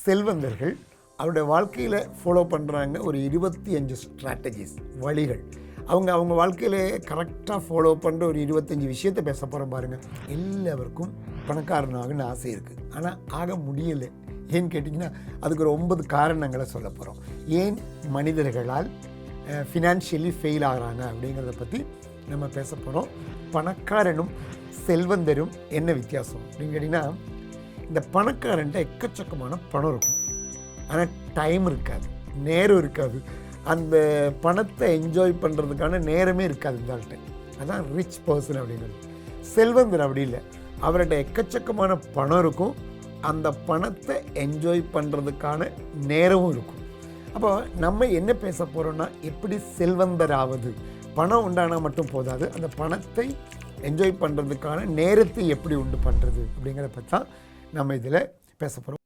செல்வந்தர்கள் அவருடைய வாழ்க்கையில் ஃபாலோ பண்ணுறாங்க ஒரு 25 ஸ்ட்ராட்டஜிஸ், வழிகள். அவங்க வாழ்க்கையில் கரெக்டாக ஃபாலோ பண்ணுற ஒரு 25 விஷயத்தை பேச போகிறோம் பாருங்கள். எல்லாருக்கும் பணக்காரனாகன்னு ஆசை இருக்குது, ஆனால் ஆக முடியலை. ஏன்னு கேட்டிங்கன்னா அதுக்கு ஒரு 9 காரணங்களை சொல்ல போகிறோம். ஏன் மனிதர்களால் ஃபினான்ஷியலி ஃபெயில் ஆகிறாங்க அப்படிங்கிறத பற்றி நம்ம பேச போகிறோம். பணக்காரனும் செல்வந்தரும் என்ன வித்தியாசம் அப்படின்னு கேட்டிங்கன்னா, இந்த பணக்காரன்ட்ட எக்கச்சக்கமான பணம் இருக்கும், ஆனால் டைம் இருக்காது, நேரம் இருக்காது, அந்த பணத்தை என்ஜாய் பண்ணுறதுக்கான நேரமே இருக்காது இந்த ஆள்கிட்ட. அதான் ரிச் பர்சன் அப்படிங்கிறது. செல்வந்தர் அப்படி இல்லை, அவர்கிட்ட எக்கச்சக்கமான பணம் இருக்கும், அந்த பணத்தை என்ஜாய் பண்ணுறதுக்கான நேரமும் இருக்கும். அப்போ நம்ம என்ன பேச போகிறோம்னா, எப்படி செல்வந்தராவது. பணம் உண்டானால் மட்டும் போதாது, அந்த பணத்தை என்ஜாய் பண்ணுறதுக்கான நேரத்தை எப்படி உண்டு பண்ணுறது அப்படிங்கிறத பற்றி தான் நம்ம இதில் பேச போகிறோம்.